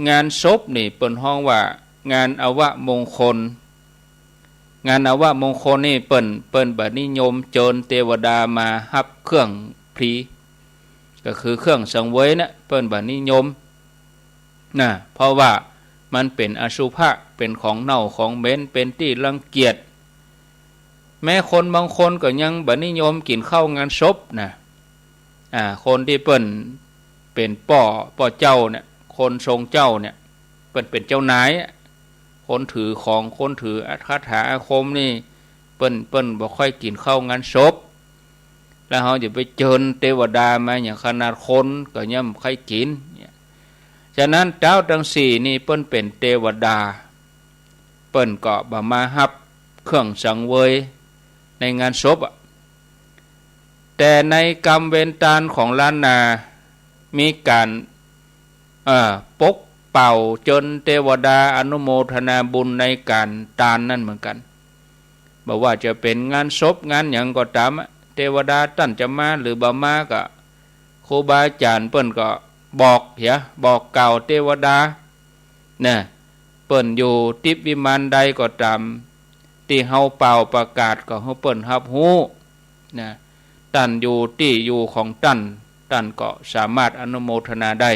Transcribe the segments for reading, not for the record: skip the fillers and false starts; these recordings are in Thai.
งานศพนี่เปิ้นฮ้องว่างานอวมงคลงานอวมงคลนี่เปิ้นบัดนิยมเจิญเทวดามารับเครื่องพรีก็คือเครื่องสังเวยนะเปิ้นบัดนิยมนะเพราะว่ามันเป็นอสุภะเป็นของเน่าของเหม็นเป็นที่รังเกียจแม้คนบางคนก็ยังบัดนิยมกินข้าวงานศพนะคนที่เปิ้นเป็นป่อเจ้าเนี่ยคนทรงเจ้าเนี่ยเปิ้นเป็นเจ้านายคนถือของคนถือคาถาอาคมนี่เปิ้นบ่ค่อยกินข้าวงานศพแล้วเฮาจะไปเจิญเทวดามาอย่างขนาดคนก็ยังบ่ค่อยกินฉะนั้นเจ้าทั้งสี่นี่เปิ้นเป็นเทวดาเปิ้นก็บ่มารับเครื่องสังเวยในงานศพแต่ในกรรมเวรตาลของล้านนามีการปกเป่าจนเทวดาอนุโมทนาบุญในการตานนั่นเหมือนกันบอกว่าจะเป็นงานศพงานอย่างก็ตามเทวดาตั้นจะมาหรือบ่มาก็ครูบาอาจารย์เปิ้นก็บอกบอกกล่าวเทวดาเนี่ยเปิ้นอยู่ทิพย์วิมานใดก็ตามที่เฮาเป่าประกาศก็เฮาเปิ้นรับรู้นะตั้นอยู่ที่อยู่ของตั้นก็สามารถอนุโมทนาได้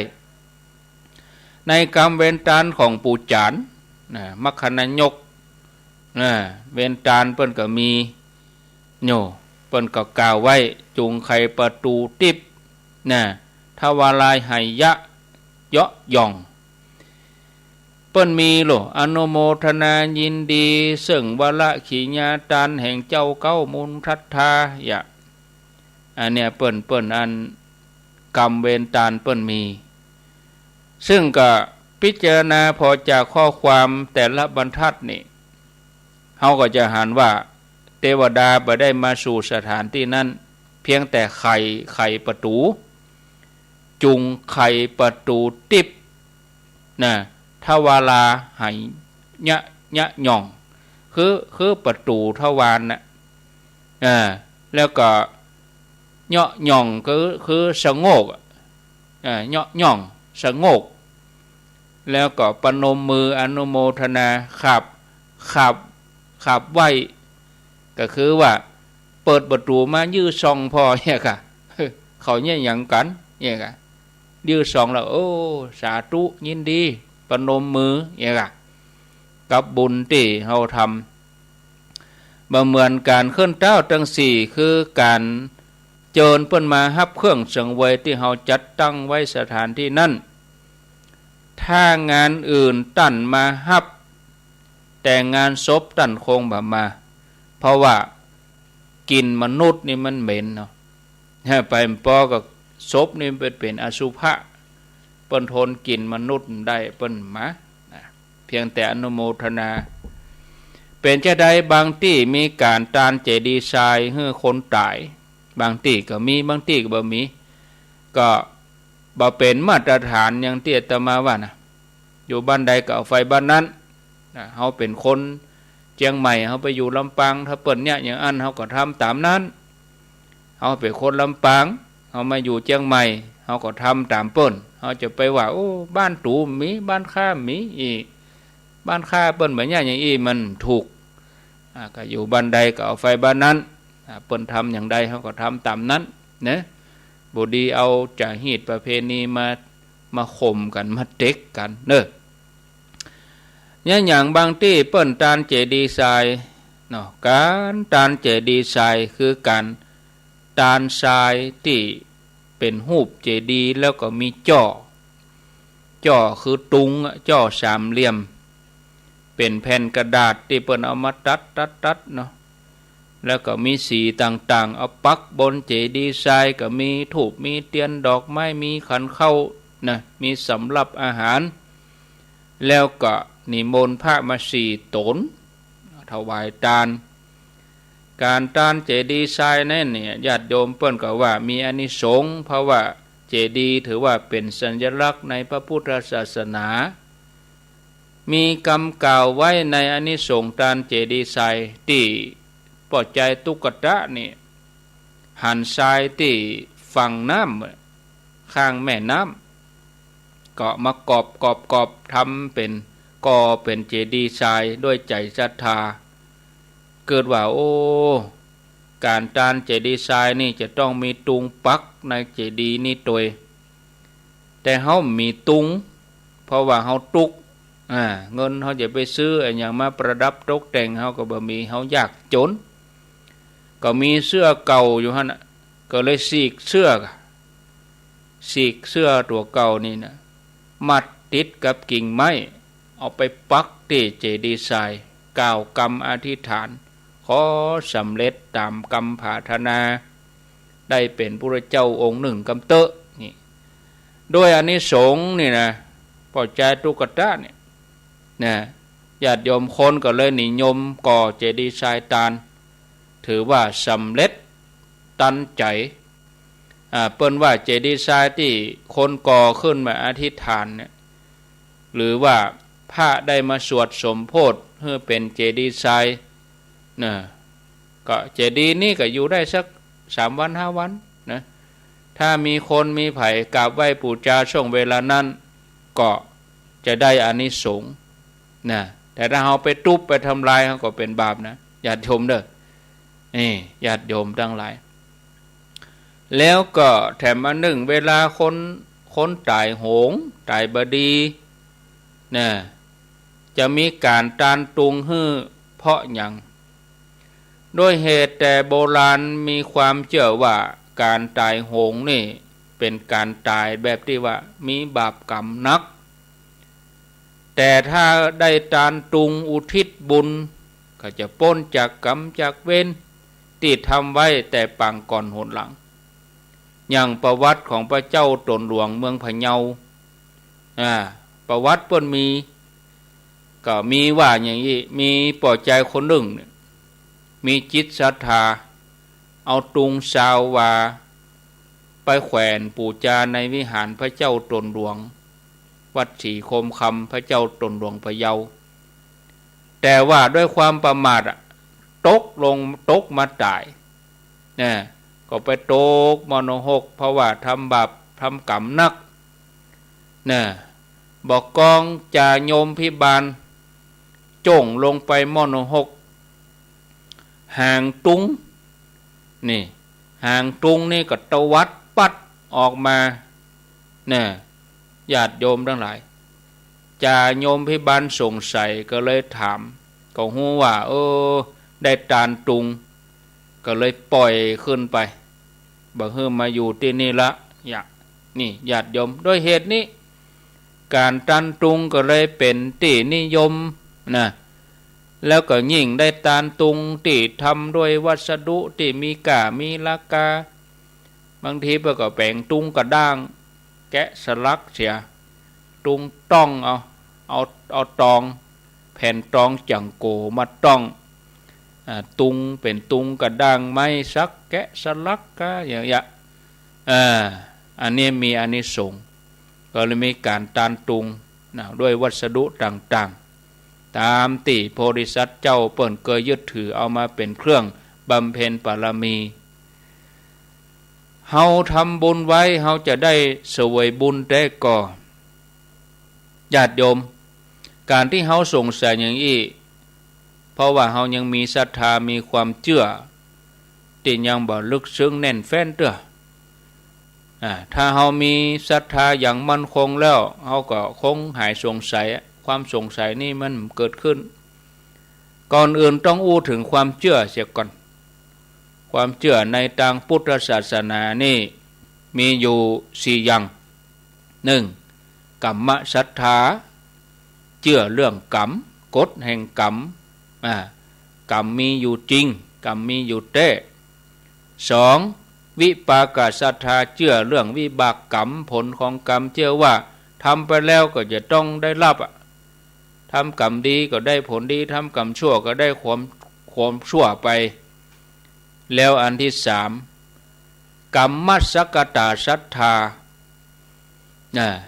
ในกรรมเวรตาลของปู่จานมัคคณายกเวรตาลเปิ้นก็มีโยเปิ้นก็กล่าวไว้จุงไขประตูทิพย์ทวารายไหยะเยาะย่องเปิ้นมีอนุโมทนายินดีซึ่งวาระขีญาตานแห่งเจ้าเก้ามุนทัตถายะอันเนี้ยเปิ้นอันกรรมเวรตาลเปิ้นมีซึ่งก็พิจารณาพอจากข้อความแต่ละบรรทัดนี่เฮาก็จะหันว่าเทวดาบ่ได้มาสู่สถานที่นั้นเพียงแต่ไขประตูจุงไขประตูติบทวาลาไหยะย่องคือประตูทวารน่ะแล้วก็เยาะย่องคือสงบเยาะย่องสงบแล้วก็ปนมมืออนุโมทนาขับไว้ก็คือว่าเปิดประตูมายื้อซองพอเนี่ยค่ะเขาเนี่ยหยังกันเนี่ยค่ะยื้อซองแล้วโอ้สาธุยินดีปนมมือเนี่ยค่ะกับบุญที่เฮาทำบ่เหมือนการเคลื่อนเต้าทั้งสี่คือการเจิญเปิ้นมารับเครื่องสังเวยที่เฮาจัดตั้งไว้สถานที่นั้นถ้างานอื่นตั้นมารับแต่งานศพตั้นคงบ่มาเพราะว่ากินมนุษย์นี่มันเหม็นเนาะไปปอกับศพนี่เป็นอสุภะเปิ้นทนกินมนุษย์ได้เปิ้นมาเพียงแต่อนุโมทนาเป็นจะได้บางที่มีการตานเจดีย์ทรายให้คนตายบางที่ก็มีบางที่ก็บ่มีก็บ่เป็นมาตรฐานอย่างที่อาตมาว่านะอยู่บ้านใดก็เอาไฟบ้านนั้นเฮาเป็นคนเชียงใหม่เฮาไปอยู่ลำปางถ้าเปิ้นเนี่ยอย่างอันเฮาก็ทำตามนั้นเฮาเป็นคนลำปางเฮามาอยู่เชียงใหม่เฮาก็ทำตามเปิ้นเฮาจะไปว่าโอ้บ้านตู่มีบ้านข้ามีอีบ้านข้าเปิ้นเหมือนอย่างอีมันถูกก็อยู่บ้านใดก็เอาไฟบ้านนั้นเปิ้นทำอย่างใดเฮาก็ทำตามนั้นนะบ่ดีเอาจะฮีตประเพณีมาข่มกันมาเต็กกันเด้อเนี่ยอย่างบางที่เปิ้นตานเจดีย์ทรายเนาะการตานเจดีย์ทรายคือการตานทรายที่เป็นรูปเจดีย์แล้วก็มีจ่อคือตุงจ่อสามเหลี่ยมเป็นแผ่นกระดาษที่เปิ้นเอามาตัดเนาะแล้วก็มีสีต่างๆเอาปักบนเจดีย์ทรายก็มีธูปมีเทียนดอกไม้มีขันเข้านะมีสำหรับอาหารแล้วก็นิมนต์พระมา4 ตนถวายทานการตานเจดีย์ทรายนั่นเนี่ยญาติโยมเปิ้นก็ว่ามีอานิสงส์เพราะว่าเจดีย์ถือว่าเป็นสัญลักษณ์ในพระพุทธศาสนามีคำกล่าวไว้ในอานิสงส์ตานเจดีย์ทรายที่ปอดใจตุกตะนี่หันทรายที่ฝั่งน้ำข้างแม่น้ ก็มากอบทำเป็นก่อเป็นเจดีย์ทรายด้วยใจศรัทธาเกิดว่าโอ้การตานเจดีย์ทรายนี่จะต้องมีตุงปักในเจดีย์นี่ตัวแต่เฮามีตุงเพราะว่าเฮาตุกเงินเฮาจะไปซื้ออย่างมาประดับตกแต่งเฮาก็บ่มีเฮายากจนก็มีเสื้อเก่าอยู่หั่นน่ะก็เลยสีกเสื้อตัวเก่านี่นะมัดติดกับกิ่งไม้เอาไปปักที่เจดีย์ทรายกล่าวกรรมอธิษฐานขอสำเร็จตามกรรมปรารถนาได้เป็นพระเจ้าองค์หนึ่งกำเตอะนี่ด้วยอานิสงส์นี่นะปอใจตุกตะเนี่ยญาติโยมคนก็เลยนิยมก่อเจดีย์ทรายตานถือว่าสำเร็จตันใจเปิ้นว่าเจดีย์ทรายที่คนก่อขึ้นมาอธิษฐานเนี่ยหรือว่าพระได้มาสวดสมโภชเพื่อเป็นเจดีย์ทรายก็เจดีย์นี้ก็อยู่ได้สัก3 วัน 5 วันนะถ้ามีคนมีไผ่กราบไหว้บูชาช่วงเวลานั้นก็จะได้อานิสงส์นะแต่ถ้าเราไปทุบไปทำลายเขาก็เป็นบาปนะญาติโยมเด้อนี่ญาติโยมทั้งหลายแล้วก็แถมอันหนึ่งเวลาคนตายโหงตายบดีนะจะมีการตานตุงฮื้อเพราะอย่างโดยเหตุแต่โบราณมีความเชื่อว่าการตายโหงนี่เป็นการตายแบบที่ว่ามีบาปกรรมนักแต่ถ้าได้ตานตุงอุทิศบุญก็จะพ้นจากกรรมจากเวรที่ทำไว้แต่ปางก่อนหนหลังอย่างประวัติของพระเจ้าตนหลวงเมืองพะเยาประวัติเปิ้นมีก็มีว่าอย่างนี้มีปอใจคนหนึ่งมีจิตศรัทธาเอาตุงสาววาไปแขวนปูจาในวิหารพระเจ้าตนหลวงวัดศรีโคมคำพระเจ้าตนหลวงพะเยาแต่ว่าด้วยความประมาทตกมาตายก็ไปตกมโนหกเพราะว่าทำบาปทำกรรมนักบอกกองจ่าโยมพิบาลจ่งลงไปมโนหกห่างตุงนี่ห่างตุงนี่ก็ตวัดปัดออกมาญาติโยมทั้งหลายจ่าโยมพิบาลสงสัยก็เลยถามก็ฮู้ว่าได้ตานตุงก็เลยปล่อยขึ้นไปบ่เฮือมาอยู่ที่นี่ละนี่ญาติโยมด้วยเหตุนี้การตันตุงก็เลยเป็นที่นิยมแล้วก็ยิ่งได้ตานตุงที่ทำด้วยวัสดุที่มีก่ามีราคาบางทีก็แปลงตุงกระด้างแกะสลักเสียตุงต้องเอาตองแผ่นตองจังโกมาต้องตุงเป็นตุงกระด้างไม้สักแกะสลักก็อย่างอันนี้มีอานิสงส์ก็เลยมีการตานตุงด้วยวัสดุต่างๆตามที่โพธิสัตว์เจ้าเปิ้นเคยยึดถือเอามาเป็นเครื่องบำเพ็ญบารมีเฮาทำบุญไว้เฮาจะได้เสวยบุญได้ก่อญาติโยมการที่เฮาสงสัยอย่างนี้เพราะว่าเฮายังมีศรัทธามีความเชื่อที่ยังบ่ลึกซึ้งแน่นแฟ้นเด้อถ้าเฮามีศรัทธาอย่างมั่นคงแล้วเฮาก็คงหายสงสัยความสงสัยนี่มันเกิดขึ้นก่อนอื่นต้องอู้ถึงความเชื่อเสียก่อนความเชื่อในทางพุทธศาสนานี่มีอยู่4อย่าง1กัมมศรัทธาเชื่อเรื่องกรรมกฎแห่งกรรมกรรมมีอยู่จริงกรรมมีอยู่แท้2วิปากศรัทธาเชื่อเรื่องวิบากกรรมผลของกรรมเชื่อว่าทำไปแล้วก็จะต้องได้รับทำกรรมดีก็ได้ผลดีทำกรรมชั่วก็ได้ความชั่วไปแล้วอันที่3กัมมัสสกตาศรัทธา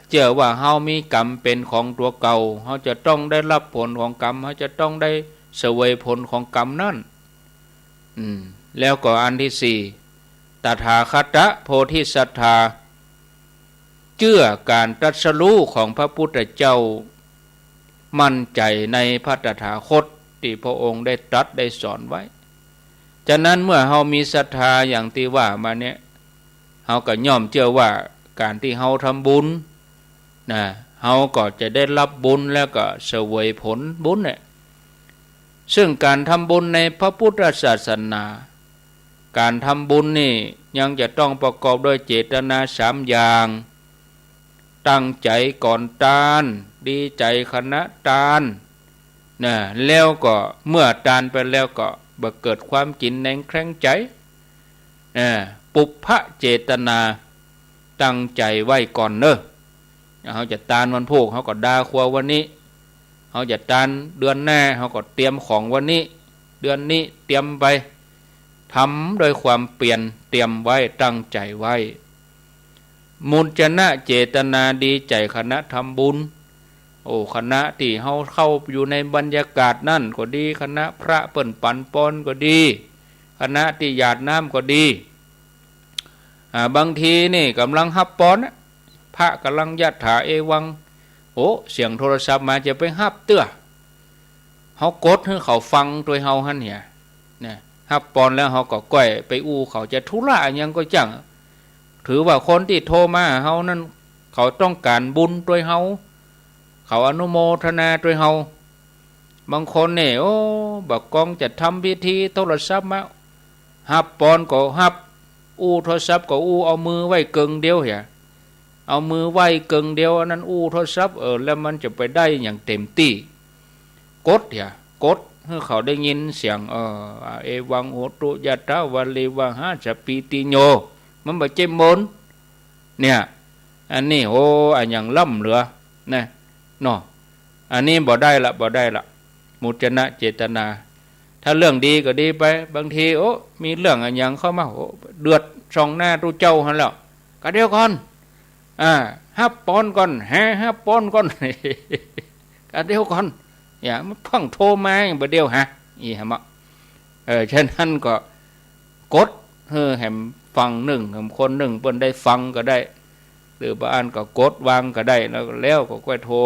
เชื่อว่าเฮามีกรรมเป็นของตัวเก่าเฮาจะต้องได้รับผลของกรรมเฮาจะต้องได้เสวยผลของกรรมนั่นแล้วก็อันที่4ตถาคตโพธิศรัทธา เชื่อการตรัสรู้ของพระพุทธเจ้ามั่นใจในพระตถาคตที่พระองค์ได้ตรัสได้สอนไว้ฉะนั้นเมื่อเฮามีศรัทธาอย่างที่ว่ามาเนี่ยเฮาก็ย่อมเชื่อว่าการที่เฮาทำบุญนะเฮาก็จะได้รับบุญแล้วก็เสวยผลบุญเนี่ยซึ่งการทำบุญในพระพุทธศาสนาการทำบุญนี่ยังจะต้องประกอบด้วยเจตนา3อย่างตั้งใจก่อนทานดีใจคณะทานนะแล้วก็เมื่อทานไปแล้วก็บ่เกิดความกินแหนงแคลงใจปุพพะเจตนาตั้งใจไว้ก่อนเนอะเขาจะทานวันพุธเขาก็ดาครัววันนี้เขาจะทานเดือนหน้าเขาก็เตรียมของวันนี้เดือนนี้เตรียมไปทำโดยความเปลี่ยนเตรียมไว้ตั้งใจไว้มุจนะเจตนาดีใจคณะทำบุญคณะที่เขาเข้าอยู่ในบรรยากาศนั่นก็ดีคณะพระเปิ่นปันปอนก็ดีคณะที่หยาดน้ำก็ดีบางทีนี่กำลังฮับปอนพระกำลังยัดถาเอวังเสียงโทรศัพท์มาจะไปฮับเตื้อเขากดให้เขาฟังตัวเฮาหันเนี่ยฮับปอนแล้วเขาก็ก้อยไปอู้เขาจะธุระยังก็จังถือว่าคนที่โทรมาเฮานั้นเขาต้องการบุญตัวเฮาเขาอนุโมทนาตัวเฮาบางคนเนี่ยบักกองจะทำพิธีโทรศัพท์มาฮับปอนก็ฮับอู้โทรศัพท์ก็อู้เอามือไว้เกิงเดียวเหี่ยเอามือไว้เกิงเดียวอันนั้นอู้โทรศัพท์แล้วมันจะไปได้อย่างเต็มที่กดเหี่ยกดให้เขาได้ยินเสียงเอวังโหตุยะถาวาลีวะหาสปีติโยมันบ่เจ็บมนเนี่ยอันนี้อันอย่างล่ำเหลือนะเนาะอันนี้บ่ได้ละมุจนะเจตนาถ้าเรื่องดีก็ดีไปบางทีมีเรื่องอันอย่างเข้ามาเดือดช่องหน้าตู้เจ้าหันแล้วก็เดี๋ยวก่อนฮับปอนก่อนฮับปอนก่อนก็เดี๋ยวก่อนอย่ามันพังโทรมาบ่เดียวอีหะมะฉะนั้นก็กดแหมฟังหนึ่งคนหนึ่งเปิ้นได้ฟังก็ได้หรือบ้านก็กดวางก็ได้แล้วก็ค่อยโทร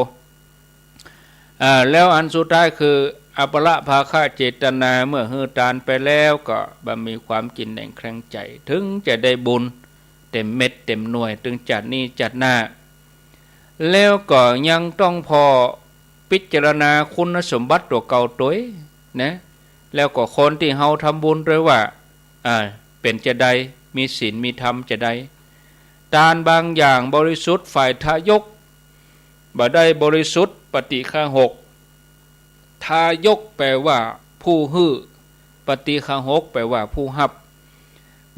แล้วอันสุดท้ายคืออัปละภาคะเจตนาเมื่อฮือทานไปแล้วก็บ่มีความกินแหน่งแคลงใจถึงจะได้บุญเต็มเม็ดเต็มหน่วยถึงจัดนี้จัดหน้าแล้วก็ยังต้องพอพิจารณาคุณสมบัติตัวเก่าตัวนะแล้วก็คนที่เฮาทำบุญด้วยว่าเป็นจะใดมีศีลมีธรรมจะใดทานบางอย่างบริสุทธิ์ฝ่ายทายกบ่ได้บริสุทธิ์ปฏิฆาหกทายกแปลว่าผู้ฮื้อปฏิฆาหกแปลว่าผู้ฮับ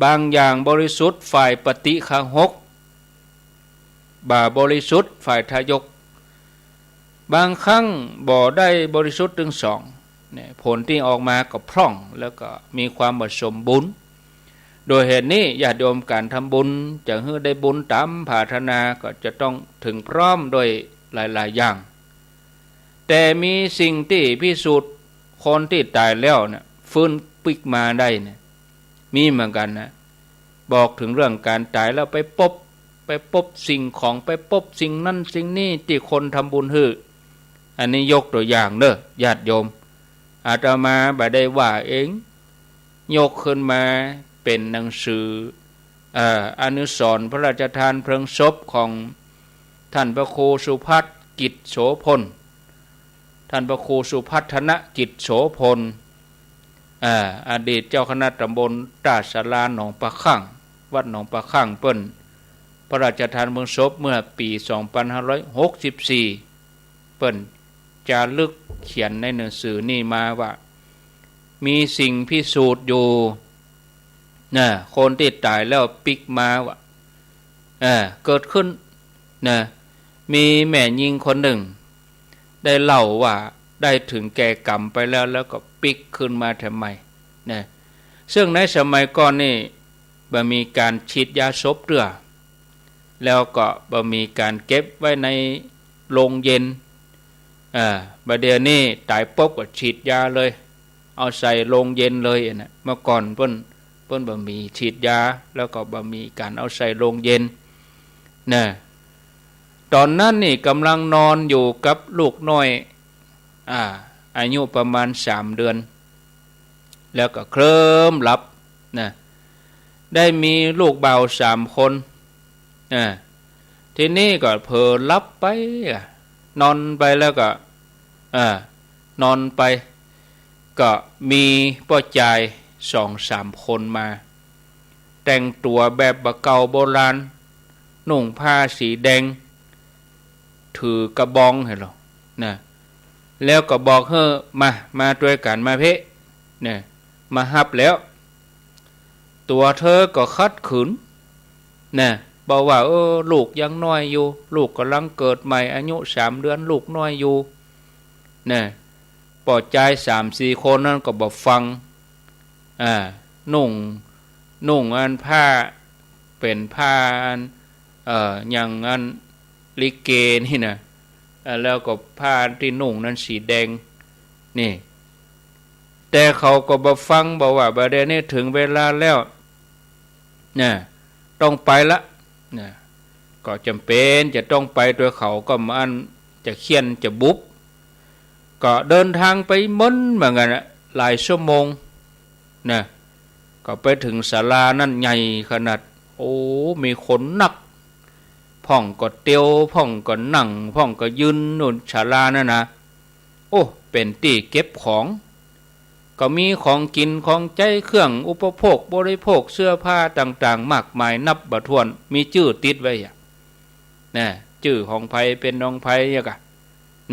บางอย่างบริสุทธิ์ฝ่ายปฏิฆาหกบ่บริสุทธิ์ฝ่ายทายกบางครั้งบ่ได้บริสุทธิ์ถึงสองเนี่ยผลที่ออกมาก็พร่องแล้วก็มีความบ่สมบูรณ์โดยเหตุนี้ญาติโยมการทำบุญจะให้ได้บุญตามปรารถนาก็จะต้องถึงพร้อมโดยหลายๆอย่างแต่มีสิ่งที่พิสูจน์คนที่ตายแล้วเนี่ยฟื้นปิกมาได้เนี่ยมีเหมือนกันนะบอกถึงเรื่องการตายแล้วไปพบสิ่งของไปพบสิ่งนั้นสิ่งนี้ที่คนทำบุญให้อันนี้ยกตัวอย่างเด้อญาติโยมอาตมาบ่ได้ว่าเองยกขึ้นมาเป็นหนังสืออนุสรณ์พระราชทานเพลิงศพของท่านพระครูสุภัทรกิจโสพลท่านพระครูสุภัทรกิจโสพลอดีตเจ้าคณะตำบลตาสลาหนองปะคั่งวัดหนองปะคั่งเปิ้นพระราชทานเพลิงศพเมื่อปี 2564 เปิ้นจารึกเขียนในหนังสือนี่มาว่ามีสิ่งพิสูจน์อยู่คนที่ตายแล้วปิกมาว่าเกิดขึ้นมีแม่หญิงคนหนึ่งได้เล่าว่าได้ถึงแก่กรรมไปแล้วก็ปิกขึ้นมาทำไมซึ่งในสมัยก่อนนี่บ่มีการฉีดยาศพเรือแล้วก็บ่มีการเก็บไว้ในโรงเย็นบัดเดี๋ยวนี้ตายปุ๊บก็ฉีดยาเลยเอาใส่โรงเย็นเลยนะเมื่อก่อนเพิ่นบ่มีฉีดยาแล้วก็บ่มีการเอาใส่โรงเย็น ตอนนั้นนี่กำลังนอนอยู่กับลูกน้อยอายุประมาณ3 เดือนแล้วก็เคลิ้มหลับนะได้มีลูกเบา3 คนทีนี้ก็เผลอหลับไปนอนไปแล้วก็นอนไปก็มีพ่อชาย2-3 คนมาแต่งตัวแบบบะเก่าโบราณนุ่งผ้าสีแดงถือกระบองเห็นหรอนะแล้วก็บอกเฮ้อมาด้วยกันมาเพะเนี่ยมาฮับแล้วตัวเธอก็คัดขืนนะบอกว่าลูกยังน้อยอยู่ลูกกำลังเกิดใหม่อายุ3 เดือนลูกน้อยอยู่นะปอดใจ3-4 คนนั่นก็บอกฟังนุ่งอันผ้าเป็นผ้าอย่างอันลิเกนี่นะแล้วก็ผ้าที่นุ่งนั้นสีแดงนี่แต่เขาก็บอกฟังบอกว่าประเดี๋ยวนี้ถึงเวลาแล้วนะต้องไปละนะก็จำเป็นจะต้องไปโดยเขาก็มันจะเคียนจะบุบก็เดินทางไปม้นเหมือนกันหลายชั่วโมงนะก็ไปถึงศาลานั่นใหญ่ขนาดมีคนนักพ่องก็เตียวพ่องก็นั่งพ่องก็ยืนนู่นศาลานั่นนะเป็นที่เก็บของก็มีของกินของใจเครื่องอุปโภคบริโภคเสื้อผ้าต่างๆมากมายนับบ่ถ้วนมีชื่อติดไว้นะชื่อของไผเป็นน้องไผอย่างกะ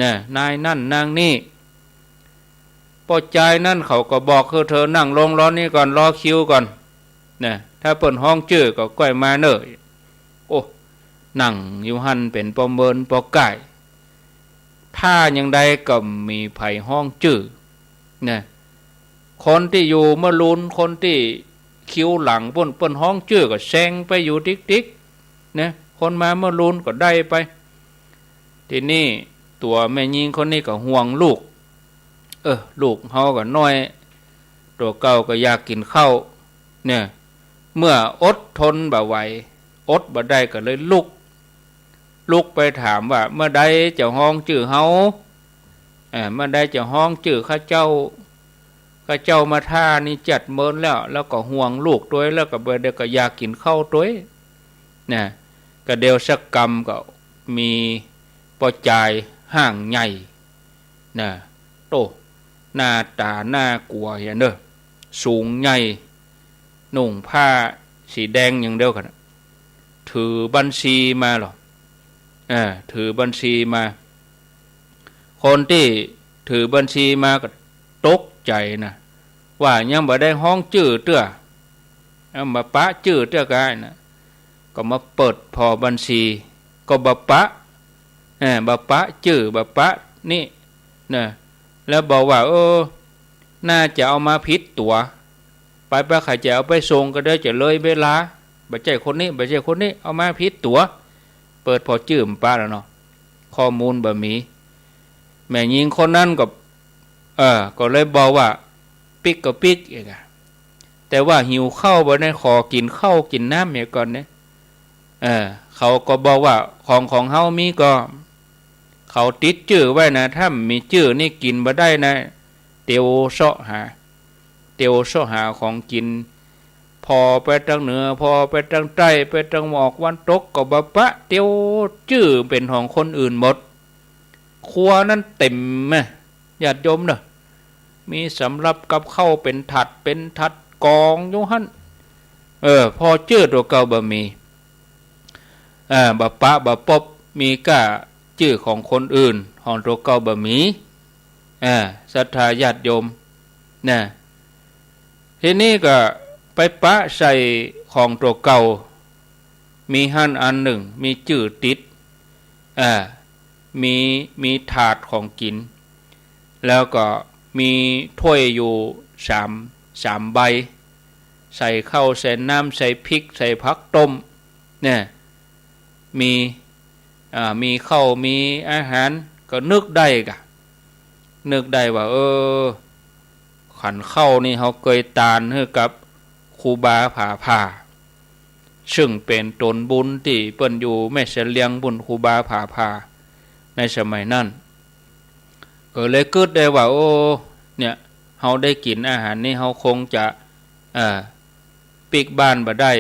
นะนายนั่นนางนี่ปอใจนั่นเขาก็บอกคือเธอนั่งลงรอนี่ก่อนรอคิวก่อนนะถ้าเปิ่นห้องชื่อก็ก้อยมาเนอะนั่งอยู่หันเป็นปอเมินปอไก่ถ้าอย่างใดก็มีไผห้องชื่อนะคนที่อยู่เมื่อลุนคนที่คิวหลังเปิ้นห้องชื่อก็แซงไปอยู่ติ๊กๆนะคนมาเมื่อลุนก็ได้ไปทีนี้ตัวแม่ยิงคนนี้ก็ห่วงลูกลูกเฮาก็น้อยตัวเก่าก็อยากกินข้าวเนี่ยเมื่ออดทนบ่ไหวอดบ่ได้ก็เลยลุกไปถามว่าเมื่อใดจะห้องชื่อเฮาเมื่อใดจะห้องชื่อข้าเจ้ามาท่านี่จัดเมินแล้วก็ห่วงลูกด้วยแล้วก็เดี๋ยวก็อยากกินข้าวด้วยนะก็เดียวสักกรรมก็มีปอจายห่างใหญ่นะหน้าตาหน้ากลัวอย่างเด้อสูงใหญ่นุ่งผ้าสีแดงอย่างเดียวกันถือบัญชีมาหรอถือบัญชีมาคนที่ถือบัญชีมาก็ตกใจนะว่ายังบ่ได้ห้องจื้อเตื้อมาปะจื้อเตื้อกันนะก็มาเปิดพอบัญชีก็บ่ปะจื้อบ่ปะนี่นะแล้วบอกว่าน่าจะเอามาผิดตัวไปใครจะเอาไปส่งก็ได้จะเลยเวลาบ่ใช่คนนี้เอามาผิดตัวเปิดพอจื้อมป้าแล้วเนาะข้อมูลบ่มีแม่หญิงคนนั้นก็เลยบอกว่าปิกก็ปิกอีกแต่ว่าหิวข้าวบ่ได้ขอกินข้าวกินน้ำเนี่ยก่อนเนี่ยเขาก็บอกว่าของเฮามีก็เขาติดชื่อไว้นะถ้ามีชื่อนี่กินบ่ได้นะเตียวเสาะหาของกินพอไปทางเหนือพอไปทางใต้ไปทางหมอกวันตกก็บ่ปะเตียวชื่อเป็นของคนอื่นหมดครัวนั้นเต็มญาติโยมเนอะมีสำหรับกับข้าวเป็นถัดกองอยู่หั่นพอชื่อตัวเก่าบ่มีบ่ปะบ่ปบมีก้าชื่อของคนอื่นของตัวเก่าบ่มีศรัทธาญาติโยมนะทีนี้ก็ไปปะใส่ของตัวเก่ามีหั่นอันหนึ่งมีชื่อติดมีถาดของกินแล้วก็มีถ้วยอยู่สามใบใส่ข้าวใส่น้ำใส่พริกใส่ผักต้มเนี่ยมีข้าวมีอาหารก็นึกได้ว่าขันข้าวนี่เขาเคยตานให้กับครูบาผ่า ซึ่งเป็นตนบุญที่เปิ้นอยู่แม่เสลียงบุญครูบาผาพาในสมัยนั้นก็เลยคิดได้ว่าโอ้เนี่ยเฮาได้กินอาหารนี้เฮาคงจะปิกบ้านบ่ได้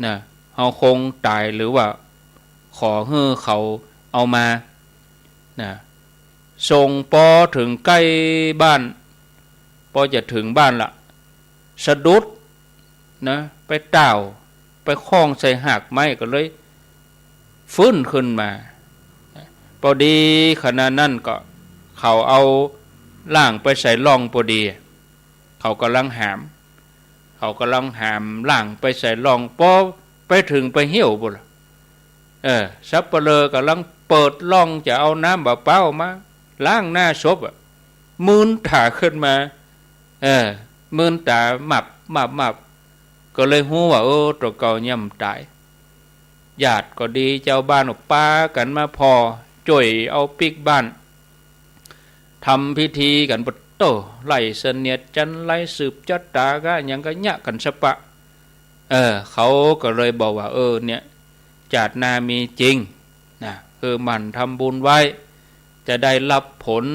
นะเฮาคงตายหรือว่าขอให้เขาเอามานะส่งปอถึงใกล้บ้านพอจะถึงบ้านละสะดุดนะไปต่าวไปคล้องใส่หักไม้ก็เลยฟื้นขึ้นมาพอดีขณะนั้นก็เขาเอาล่างไปใส่ล่องพอดีเขากำลังหามล่างไปใส่ล่องพอไปถึงไปเหี่ยวบุล่ะซับเปลือกำลังเปิดล่องจะเอาน้ำเปล่ามาล้างหน้าศพมืนตาขึ้นมามืนตาหมับก็เลยหูว่าตัวเก่าย่ำตายญาติก็ดีเจ้าบ้านออกป้ากันมาพอจ่วยเอาปิกบ้านทำพิธีกันปโตไล่เสนียดจันไล่สืบจัดตาก็ยังก็ยะกันสปะเขาก็เลยบอกว่าเนี่ยจาดนามีจริงนะมันทำบุญไว้จะได้รับผล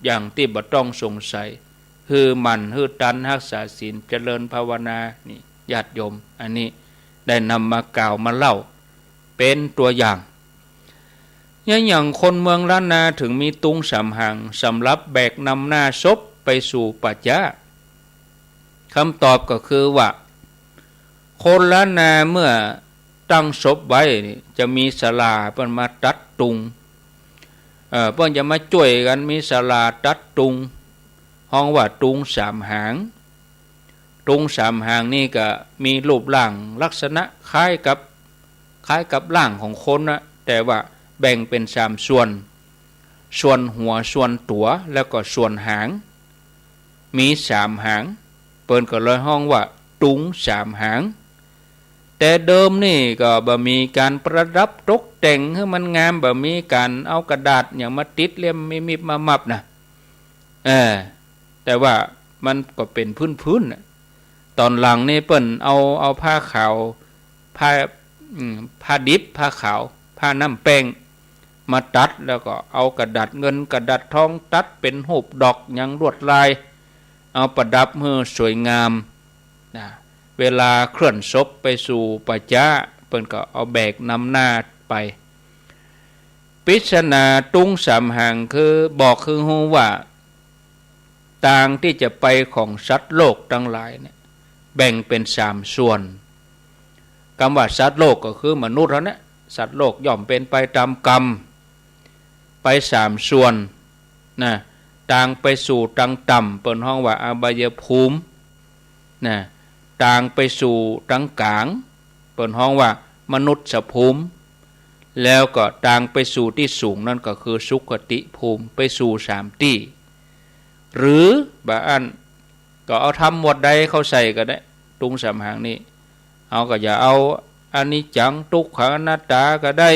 อย่างที่บ่ต้องสงสัยมันตันรักษาศีลเจริญภาวนานี่ญาติโยมอันนี้ได้นำมากล่าวมาเล่าเป็นตัวอย่างอย่างคนเมืองล้านนาถึงมีตุงสำหังสำหรับแบกนำหน้าศพไปสู่ปัจจาคำตอบก็คือว่าคนล้านนาเมื่อตั้งศพไว้จะมีศาลาเพิ่นมาตัดตุงเพิ่นจะมาช่วยกันมีศาลาตัดตุงห้องว่าตุงสามหางตุงสามหางนี่ก็มีรูปร่างลักษณะคล้ายกับร่างของคนนะแต่ว่าแบ่งเป็น3ส่วนหัวส่วนตัวแล้วก็ส่วนหางมี3หางเปิ้นก็เลยห้องว่าตุง3หางแต่เดิมนี่ก็บ่มีการประดับตกแต่งให้มันงามบ่มีการเอากระดาษอย่างมาติดเล่มมิบมามับนะแต่ว่ามันก็เป็นพื้นตอนหลังนี่เปิ้นเอาผ้าขาวผ้าดิบผ้าขาวผ้าน้ำแป้งมาตัดแล้วก็เอากระดาษเงินกระดาษทองตัดเป็นรูปดอกอย่างลวดลายเอาประดับให้สวยงามนะเวลาเคลื่อนศพไปสู่ปัจจาเปิ้นก็เอาแบกนำหน้าไปปริศนาตุงสามหางคือบอกคือฮู้ว่าต่างที่จะไปของสัตว์โลกทั้งหลายเนี่ยแบ่งเป็น3ส่วนคำว่าสัตว์โลกก็คือมนุษย์แล้วนะสัตว์โลกย่อมเป็นไปตามกรรมไป3ส่วนนะต่างไปสู่ตังต่ำเปิ้นห้องว่าอบายภูมินะต่างไปสู่ตังกลางเปิ้นห้องว่ามนุษย์ภูมิแล้วก็ต่างไปสู่ที่สูงนั่นก็คือสุคติภูมิไปสู่3ที่หรือบางอันก็เอาทำหมวดใดเข้าใส่ก็ได้ตุงสามหางนี้เอาก็อย่าเอาอันนี้จังทุกขังอนัตตาก็ได้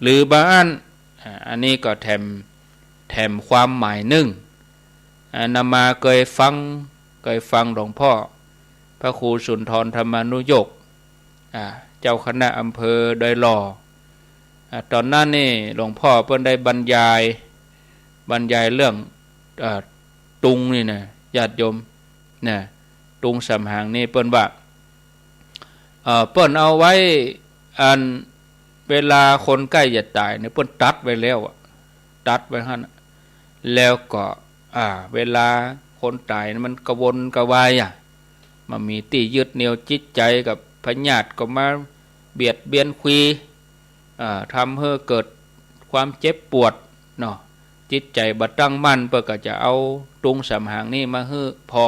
หรือบางอันนี้ก็แถมความหมายหนึ่งนำมาเคยฟังหลวงพ่อพระครูสุนทรธรรมานุโยกเจ้าคณะอำเภอดอยหล่อตอนนั้นนี่หลวงพ่อเพิ่นได้บรรยายเรื่องตุงนี่นะญาติโยมนะตุงสามหางนี่เปิ้นว่าเปิ้นเอาไว้เวลาคนใกล้จะตายเนี่ยเปิ้นตัดไว้แล้วตัดไว้หั่นแล้วก็เวลาคนตายมันกระวนกระวายมันมีที่ยึดเหนี่ยวจิตใจกับพญาติก็มาเบียดเบียนคุยทำให้เกิดความเจ็บปวดเนาะจิตใจบัดตั้งมั่นเพื่อก็จะเอาตุงสามหางนี่มาให้พอ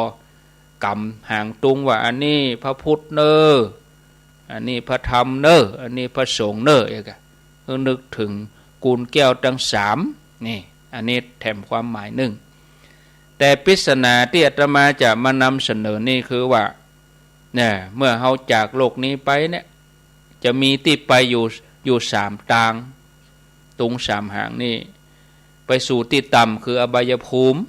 กำหางตุงว่าอันนี้พระพุทธเนออันนี้พระธรรมเนออันนี้พระสงฆ์เนออย่างเงี้ยนึกถึงกูลแก้วทั้ง3นี่อันนี้แถมความหมายหนึ่งแต่ปริศนาที่อาตมาจะมานำเสนอนี่คือว่าเนี่ยเมื่อเราจากโลกนี้ไปเนี่ยจะมีที่ไปอยู่3ทางตุงสามหางนี่ไปสู่ที่ต่ำคืออบายภูมิ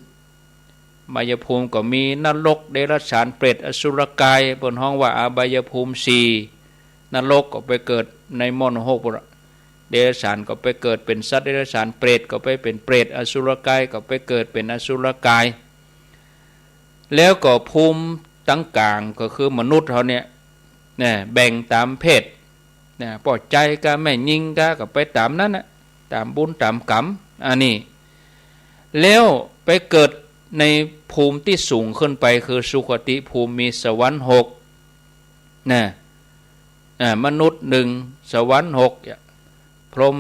บายภูมิก็มีนรกเดรัจฉานเปรตอสุรกายบนห้องว่าอบายภูมิสี่นรกก็ไปเกิดในมรณหกเดรัจฉานก็ไปเกิดเป็นสัตว์เดรัจฉานเปรตก็ไปเป็นเปรตอสุรกายก็ไปเกิดเป็นอสุรกายแล้วก็ภูมิตั้งกลางก็คือมนุษย์เขาเนี่ยแบ่งตามเพศปอดใจก็แม่ยิงก็ไปตามนั้นนะตามบุญตามกรรมอันนี้แล้วไปเกิดในภูมิที่สูงขึ้นไปคือสุคติภูมิมีสวรรค์หกมนุษย์หนึ่งสวรรค์หกพรหม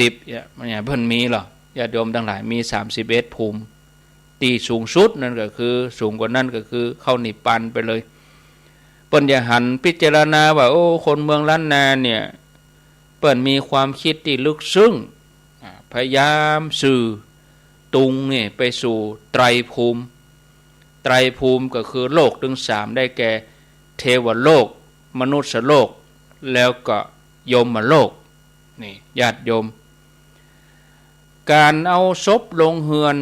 20มันอย่างเพิ่นมีหรอญาติโยมทั้งหลายมี31ภูมิตีสูงสุดนั่นก็คือสูงกว่านั้นก็คือเข้านิพพานไปเลยเปิ้นอย่าหันพิจารณาว่าโอ้คนเมืองล้านนาเนี่ยเปิ้นมีความคิดที่ลึกซึ้งพยายามสื่อตุงเนี่ยไปสู่ไตรภูมิไตรภูมิก็คือโลกถึง3ได้แก่เทวโลกมนุษย์โลกแล้วก็ยมโลกนี่ญาติโยมการเอาศพลงเฮือน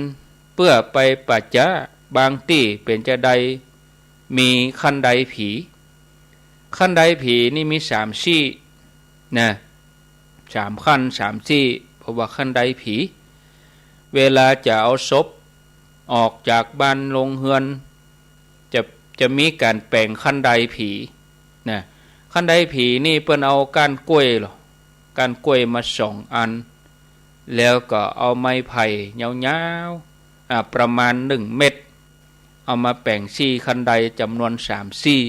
เพื่อไปปัจจาบางที่เป็นจะใดมีคันไดผีคันไดผีนี่มี3ซี่นะ3ขั้น3ซี่เพราะว่าคันไดผีเวลาจะเอาศพออกจากบ้านลงเฮือนจะมีการแปลงคันไดผีนะคันไดผีนี่เปิ้นเอาก้านกล้วยหรอก้านกล้วยมา2 อันแล้วก็เอาไม้ไผ่ยาวๆประมาณ1 เม็ดเอามาแปลงซี่คันไดจำนวน3 ซี่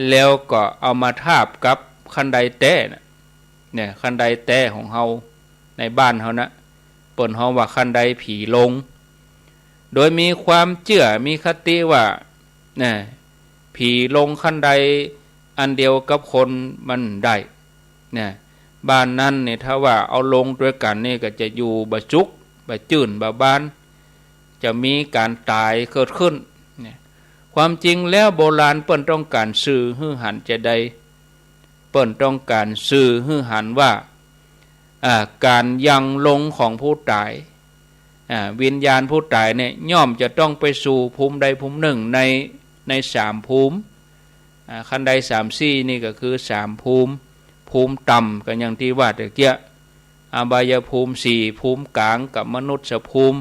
แล้วก็เอามาทาบกับคันไดแต้เนี่ยคันไดแต้ของเฮาในบ้านเฮานะเปิ้นเฮาว่าคันไดผีลงโดยมีความเชื่อมีคติว่าผีลงคันไดอันเดียวกับคนมันได้บ้านนั้นเนี่ยถ้าว่าเอาลงด้วยกันนี่ก็จะอยู่บะจุกบะจื่นบะบานจะมีการตายเกิดขึ้นความจริงแล้วโบราณเปิ้นต้องการสื่อฮือหันจะได้เปิ้นต้องการสื่อฮือหันว่าการยังลงของผู้ตายวิญญาณผู้ตายเนี่ยย่อมจะต้องไปสู่ภูมิใดภูมิหนึ่งใน3 ภูมิขั้นใด3 ซี่นี่ก็คือ3 ภูมิภูมิต่ำกันอย่างที่ว่าตะเกียอบายภูมิ4ภูมิกลางกับมนุษย์ภูมิ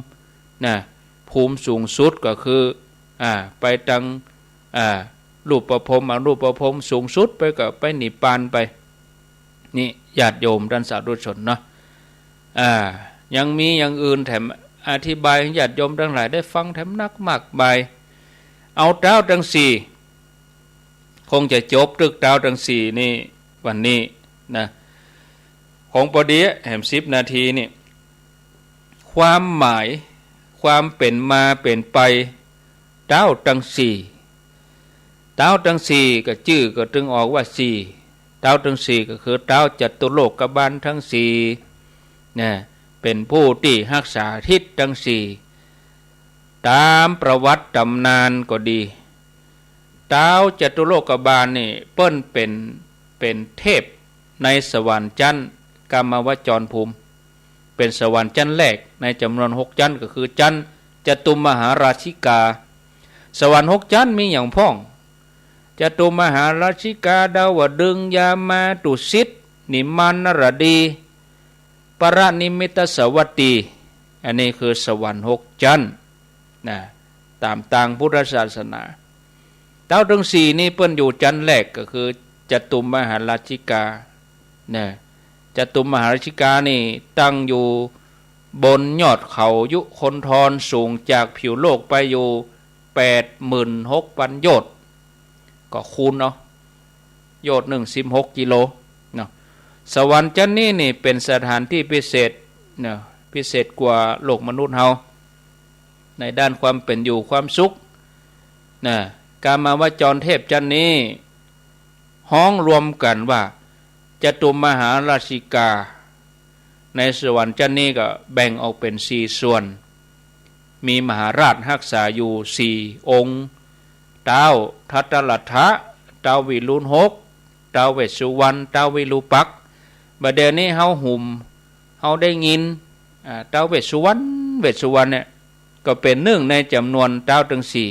ภูมิสูงสุดก็คือไปตังรูปประพรมอรูปประพรมสูงสุดไปก็ไปนิพพานไปนี่ญาติโยมท่านสาธุชนเนาะยังมีอย่างอื่นแถมอธิบายให้ญาติโยมทั้งหลายได้ฟังแถมนักมากมายเอาเท้าทั้ง4คงจะจบตึกเท้าทั้ง4นี่วันนี้นะของพอดีแหม10 นาทีนี่ความหมายความเป็นมาเป็นไปเท้าทั้ง4เท้าทั้ง4ก็ชื่อก็ถึงออกว่า4เท้าทั้ง4ก็คือเท้าจตุโลกบาลทั้ง4เป็นผู้ที่รักษาทิศทั้ง4ตามประวัติตำนานก็ดีท้าวจตุโลกบาลนี่เปิ้นเป็นเทพในสวรรค์ชั้นกามวจรภูมิเป็นสวรรค์ชั้นแรกในจำนวน6 ชั้นก็คือชั้นจตุมหาราชิกาสวรรค์6 ชั้นมีอย่างพ้องจตุมหาราชิกาดาวดึงยามาตุสิตนิมานนรดีปรนิมิตสวัตตีอันนี้คือสวรรค์6 ชั้นตามต่างพุทธศาสนาเท้าทั้ง4นี้เปิ้นอยู่ชั้นแรกก็คือจตุมหาราชิกาจตุมหาราชิกานี่ตั้งอยู่บนยอดเขายุคนทรสูงจากผิวโลกไปอยู่ 86,000 โยชน์ก็คูณเนาะโยชน์16 กิโลเนาะสวรรค์ชั้นนี้นี่เป็นสถานที่พิเศษพิเศษกว่าโลกมนุษย์เฮาในด้านความเป็นอยู่ความสุขกามาวจรเทพชั้นนี้ห้องรวมกันว่าจตุมหาราชิกาในสวรรค์ชั้นนี้ก็แบ่งออกเป็น4 ส่วนมีมหาราชรักษาอยู่4 องค์ท้าวทัตตลัทธะท้าววิรุฬหกท้าวเวสสุวรรณท้าววิรูปักษ์บัดเดี๋ยวนี้เฮาได้ยินท้าวเวสสุวรรณเนี่ย ก็เป็นหนึ่งในจำนวนเจ้าทั้งสี่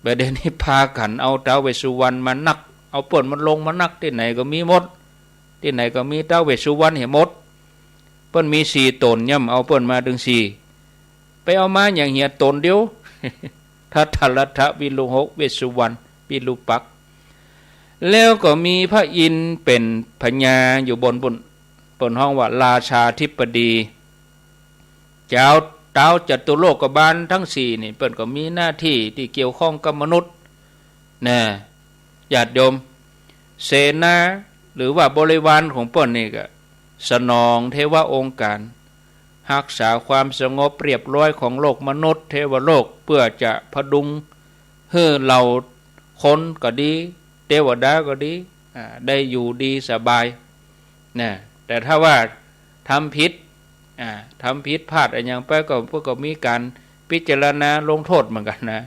ประเด็นนี้พากันเอาเจ้าเวสสุวรรณมานักเอาเปิ่นมันลงมานักที่ไหนก็มีหมดที่ไหนก็มีเจ้าเวสสุวรรณเห็นหมดเปิ้นมีสี่ตนย่ำเอาเปิ้นมาถึงสี่ไปเอามาอย่างเหียตนเดียวทัทลัทธวิรุหกเวสสุวรรณวิรุปักษ์แล้วก็มีพระอินทร์เป็นพญาอยู่บนเปิ้นห้องว่าราชาธิปดีเจ้าจตุโลกบาลทั้งสี่นี่เปิ้นก็มีหน้าที่ที่เกี่ยวข้องกับมนุษย์นะญาติโยมเสนาหรือว่าบริวารของเปิ้นนี่ก็สนองเทวองค์การรักษาความสงบเรียบร้อยของโลกมนุษย์เทวโลกเพื่อจะพดุงให้เราคนก็ดีเทวดาก็ดีได้อยู่ดีสบายนะแต่ถ้าว่าทำผิดพลาดอะไรอย่างไปก็พวกก็มีการพิจารณาลงโทษเหมือนกันนะ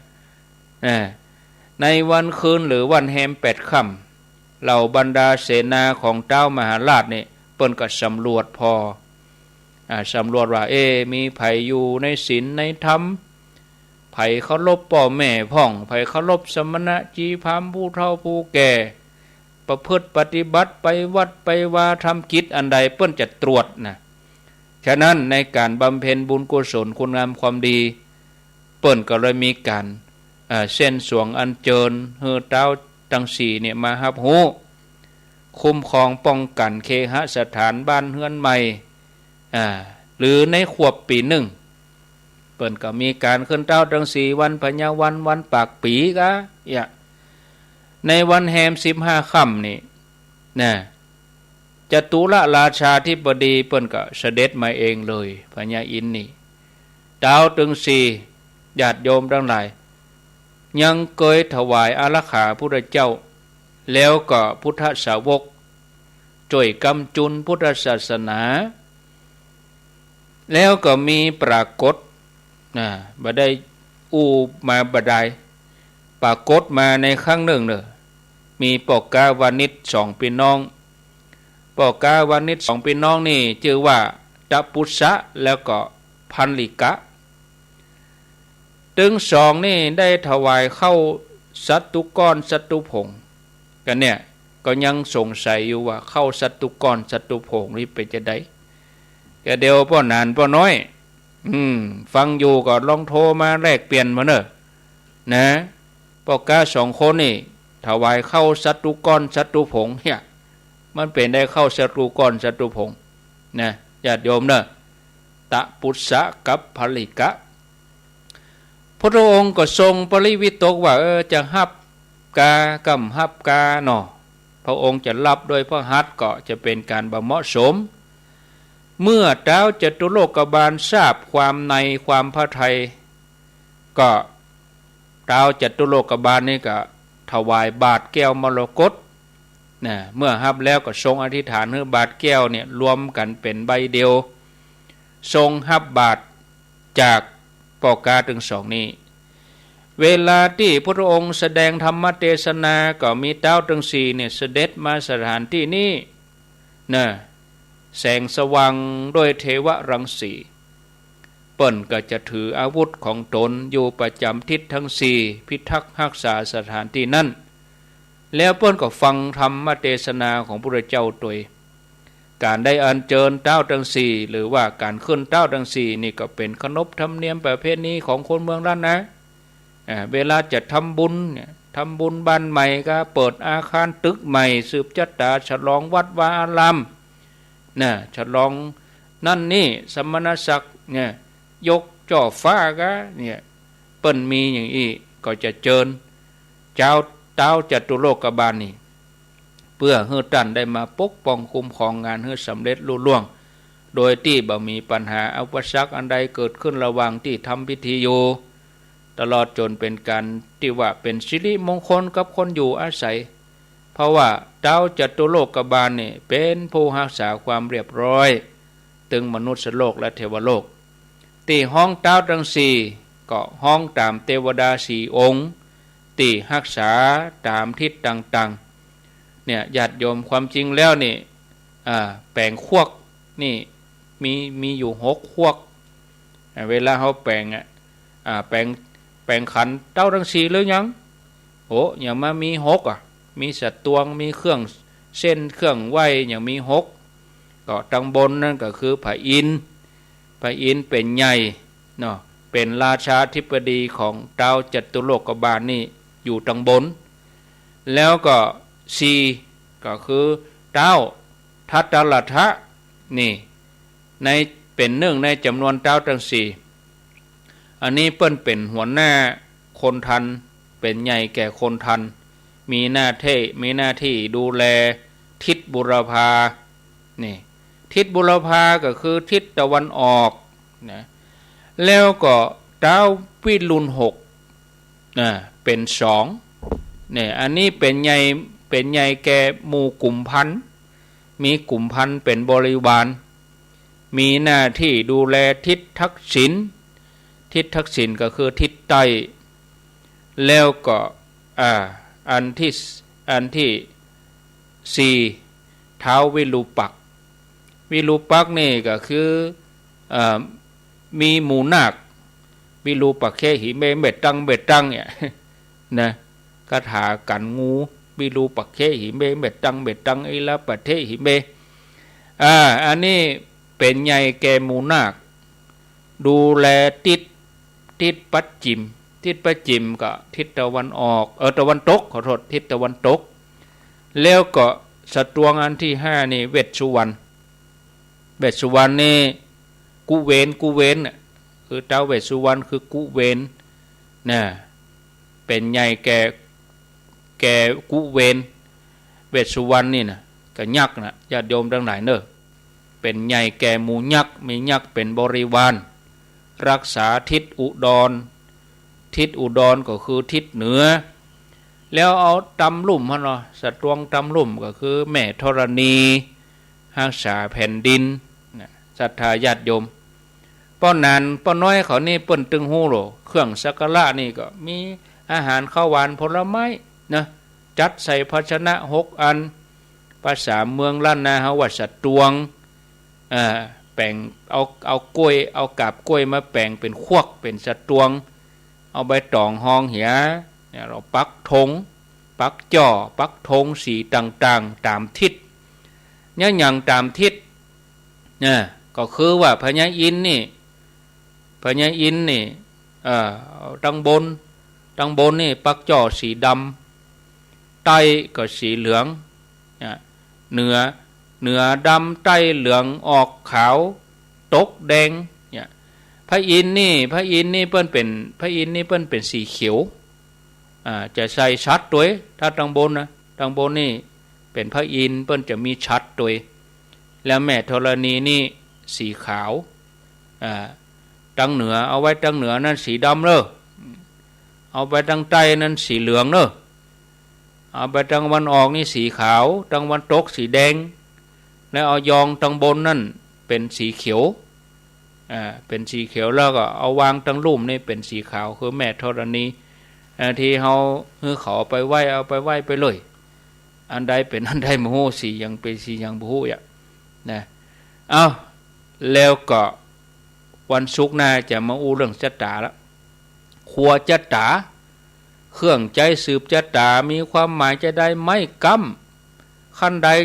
ในวันคืนหรือวันแฮม8 ค่ำเหล่าบรรดาเสนาของเจ้ามหาราชนี่เปิ้นก็สำรวจสำรวจว่ามีไผอยู่ในศีลในธรรมไผเคารพพ่อแม่พ่องไผเคารพสมณะจีพามผู้เฒ่าผู้แก่ประพฤติปฏิบัติไปวัดไปวาทำกิจอันใดเปิ้นจะตรวจนะฉะนั้นในการบำเพ็ญบุญกุศลคุณงามความดีเปิ้นก็เลยมีการเส้นสวงอัญเชิญเฮือเต้าทั้งสี่เนี่ยมารับรู้คุ้มครองป้องกันเคหสถานบ้านเฮือนใหม่หรือในขวบปีหนึ่งเปิ้นก็มีการขึ้นเต้าทั้งสี่วันพญาวันปากปีกะในวันแฮม15 ค่ำนี่นะจตุรราชาธิบดีเปิ้นก็เสด็จมาเองเลยพญาอินทร์นี่ดาวถึงสี่ญาติโยมทั้งหลายยังเคยถวายอารักขาพุทธเจ้าแล้วก็พุทธสาวกช่วยกำจุนพุทธศาสนาแล้วก็มีปรากฏบ่ได้มาบ่ได้ปรากฏมาในครั้งหนึ่งมีปกกาวานิช2 พี่น้องปกกาวานิช2 พี่น้องนี่ชื่อว่าจัปุสะแล้วก็พันลิกะถึง2นี่ได้ถวายเข้าสัตตุกรสัตตุผงกันเนี่ยก็ยังสงสัยอยู่ว่าเข้าสัตตุกรสัตตุผงนี่เป็นจะได้แกเดียวป้อนานป้อน้อยฟังอยู่ก็ลองโทรมาแลกเปลี่ยนมาเนอะนะปกกา2 คนนี่ถวายเข้าสัตตุกรสัตตุผงเนี่ยมันเป็นได้เข้าสัตตุกรสัตตุผงนะญาติโยมเนอะตะปุสสะกับภลิกะพระองค์ก็ทรงปริวิตกว่าจะฮับกากำฮับกาเนาะพระองค์จะรับโดยพระหัตถ์ก็จะเป็นการบ่เหมาะสมเมื่อเท้าจตุโลกบาลทราบความในความพระทัยก็เท้าจตุโลกบาลนี่ก็ถวายบาทแก้วมรกตนะเมื่อฮับแล้วก็ทรงอธิษฐานให้บาทแก้วเนี่ยรวมกันเป็นใบเดียวทรงฮับบาทจากปกกาถึง2นี้เวลาที่พระองค์แสดงธรรมเทศนาก็มีเท้าทั้ง4เนี่ยเสด็จมาสถานที่นี้นะแสงสว่างด้วยเทวรังสีเปิ้นก็จะถืออาวุธของตนอยู่ประจำทิศทั้ง4พิทักษ์รักษาสถานที่นั้นแล้วเปิ้นก็ฟังธรรมเทศนาของพระเจ้าตัวการได้อัญเชิญเต้าทั้ง4หรือว่าการขึ้นเต้าทั้ง4นี่ก็เป็นขนบธรรมเนียมประเพณีของคนเมืองล้านนะเวลาจะทำบุญเนี่ยทำบุญบ้านใหม่ก็เปิดอาคารตึกใหม่สืบจัตตาฉลองวัดวาอารามฉลองนั่นนี่สมณศักดิ์เนี่ยยกจ่อฟ้าก็เนี่ยเปิ้นมีอย่างนี้ก็จะเจิญเจ้าเต้าจตุโลกบาลนี่เพื่อให้ท่านได้มาปกป้องคุ้มครองงานให้สำเร็จลุล่วงโดยที่บ่มีปัญหาอุปสรรคอันใดเกิดขึ้นระหว่างที่ทำพิธีอยู่ตลอดจนเป็นการที่ว่าเป็นสิริมงคลกับคนอยู่อาศัยเพราะว่าเท้าจตุโลกบาลนี่เป็นผู้รักษาความเรียบร้อยถึงมนุษย์โลกและเทวโลกที่ห้องเท้าทั้ง4ก็ห้องตามเทวดา4 องค์ที่รักษาตามทิศต่างๆเนี่ยญาติโยมความจริงแล้วนี่แปลงควกนี่มีอยู่6 ควกเวลาเขาแปลง แปลงขันเต้าทั้งสี่หรือยังโอ้อย่างมามีหกมีสัตว์ตวงมีเครื่องเส้นเครื่องไหวอย่างมีหกก็ตังบนนั่นก็คือพระอินทร์เป็นใหญ่เนาะเป็นราชาธิปดีของเต้าจัตุโลกบาลนี่อยู่ตังบนแล้วก็สี่ก็คือเต้าทัตตลัทธะนี่ในเป็นหนึ่งในจำนวนเต้าทั้งสี่อันนี้เปิ้นเป็นหัวหน้าคนทันเป็นใหญ่แก่คนทันมีหน้าที่ดูแลทิศบุรพานี่ทิศบุรพาก็คือทิศตะวันออกนะแล้วก็เท้าวิรุณหกเป็นสองเนี่ยอันนี้เป็นใหญ่แก่หมู่กลุ่มพันมีกลุ่มพันเป็นบริวารมีหน้าที่ดูแลทิศทักษิณก็คือทิศใต้แล้วก็อันที่สี่เท้าวิรูปักษ์นี่ก็คือมีหมู่นาควิรูปักษ์เคหิเมเบ็ดตังเนี่ยนะคาถากันงูวิรูปักษ์เคหิเมเบ็ดตังอิละปะเทหิเมอันนี้เป็นใหญ่แก่หมู่นาคดูแลทิศปัจจิมก็ทิศตะวันออกตะวันตกขอโทษทิศตะวันตกแล้วก็สตวงอันที่ห้านี่เวชสุวรรณนี่กุเวนคือเจ้าเวชสุวรรณคือกุเวนนะเป็นใหญ่แก่กุเวนเวชสุวรรณนี่นะก็ยักษ์นะญาติโยมทั้งหลายเนอะเป็นใหญ่แก่หมู่ยักษ์มียักษ์เป็นบริวารรักษาทิศอุดรก็คือทิศเหนือแล้วเอาตำลุ่มเนาะสตวงตำลุ่มก็คือแม่ธรณีรักษาแผ่นดินศรัทธาญาติโยมป้อนนานป้อนน้อยเขานี่เปิ้นตึงหู้โหเครื่องสักการะนี่ก็มีอาหารข้าวหวานผลไม้นะจัดใส่ภาชนะ6 อันภาษาเมืองล้านนาเฮาว่าสตวงแป่งเอากล้วยเอากาบกล้วยมาแป่งเป็นควักเป็นสตวงเอาใบตองห้องเหียเนี่ยเราปักธงปักจ่อปักธงสีต่างๆตามทิศเนี่ยอย่างตามทิศเนี่ยก็คือว่าพญาอินทร์นี่ตังบนนี่ปักจ่อสีดำใต้ก็สีเหลืองเหนือดำใต้เหลืองออกขาวตกแดงเนี่ยพระอินทร์นี่เปิ้นเป็นสีเขียวจะใส่ชัดตัวถ้าตังบนนี่เป็นพระอินทร์เปิ้นจะมีชัดตัวแล้วแม่ธรณีนี่สีขาวตังเหนือเอาไว้ตังเหนือนั้นสีดำเนอะเอาไปตังใต้นั้นสีเหลืองเนอะเอาไปตังวันออกนี่สีขาวตังวันตกสีแดงแล้วเอายองตังบนนั่นเป็นสีเขียวเป็นสีเขียวแล้วก็เอาวางตังลุ่มนี่เป็นสีขาวคือแม่ธรณีที่เขาไปไหว้เอาไปไหว้ไปเลยอันใดเป็นอันใดมโหสียังเป็นสียังบุหุนะเอาแล้วก็วันศุกร์หน้าจะมาอู้เรื่องจัตตาแล้วครัวจัตตาเครื่องใจสืบจัตตามีความหมายจะได้ไม่กำขั้นใด7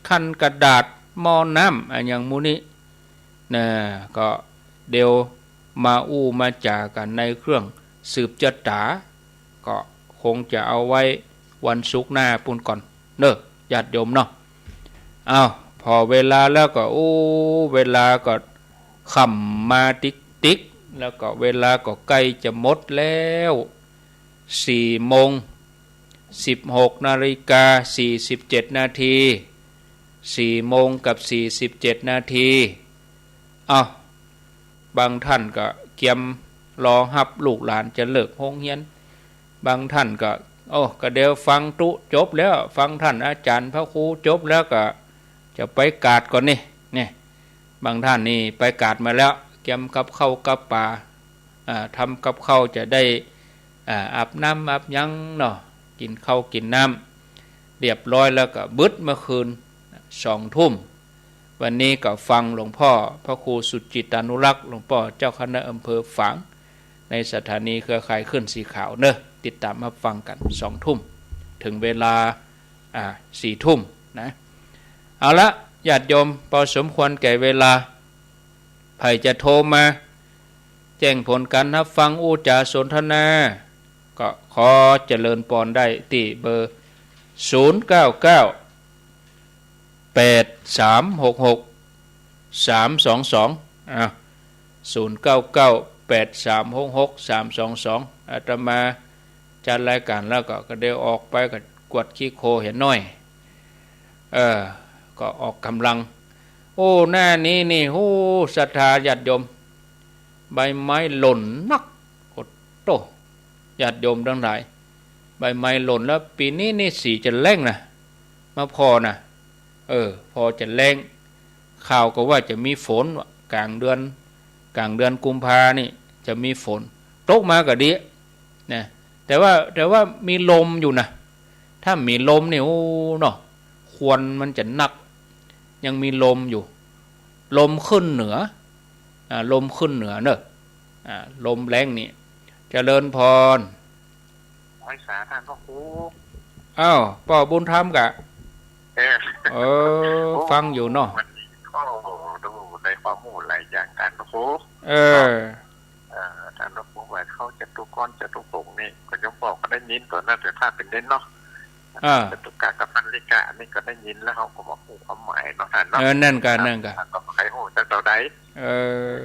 ขั้นกระดาษหม้อน้ำอย่างมูนี้นะก็เดี๋ยวมาอู้มาจากันในเครื่องสืบจัตตาก็คงจะเอาไว้วันศุกร์หน้าปุ่นก่อนเนอะญาติโยมเนาะอ้าวพอเวลาแล้วก็เวลาก็ค่ำมาติ๊กแล้วก็เวลาก็ใกล้จะหมดแล้ว4:16:47 นาที4:47 นาทีบางท่านก็เกียมรอรับลูกหลานจะเลิกโรงเรียนบางท่านก็ก็เดี๋ยวฟังตุจบแล้วฟังท่านอาจารย์พระครูจบแล้วก็จะไปกาดก่อนนี่บางท่านนี่ไปกาดมาแล้วเกียมกับข้าวกับปลาทำกับข้าวจะได้อาบน้ำอาบยังเนาะกินข้าวกินน้ำเรียบร้อยแล้วก็บึดเมื่อคืน20 ทุ่มวันนี้ก็ฟังหลวงพ่อพระครูสุจิตานุรักษ์หลวงพ่อเจ้าคณะอำเภอฝาง ในสถานีเครือข่ายขึ้นสีขาวเนอะติดตามมาฟังกัน2 ทุ่มถึงเวลา4 ทุ่มนะเอาละญาติโยมพอสมควรแก่เวลาใครจะโทรมาแจ้งผลการรับฟังอู้จาสนทนาก็ขอเจริญปอนได้ที่เบอร์0998366322 อาตมาจัดรายการแล้วก็เดี๋ยวออกไปก็กวดขี้โคเห็นน้อยก็ออกกำลังโอ้หน้านี้นี่โอ้ศรัทธาญาติโยมใบไม้หล่นนักกดโตญาติโยมทั้งหลายใบไม้หล่นแล้วปีนี้นี่สีจะแรงนะมาพอนะพอจะแรงข่าวก็ว่าจะมีฝนกลางเดือนกุมภานี่จะมีฝนตกมาก็ดีนะแต่ว่ามีลมอยู่นะถ้ามีลมนี่โอ้เนาะควันมันจะหนักยังมีลมอยู่ลมขึ้นเหนือลมขึ้นเหนือเนอะลมแรงนี่เจริญพรไว้สาท่านพ่อครูอ้าวป่อบุญธรรมกะฟังอยู่เนาะวันนี้ก็ดูในความรู้หลายอย่างกันพ่อครูท่านพ่อครูว่าเขาจะตุกรจะตุกงนี่ก็ยังบอกก็ได้ยินตัวนั้นแต่ถ้าเป็นเด่นเนาะจะตุกากับพันลิกะนี่ก็ได้ยินแล้วเขาก็บอกความหมายเนาะท่านเนาะนั่นกันก็ใครหูจะตัวใด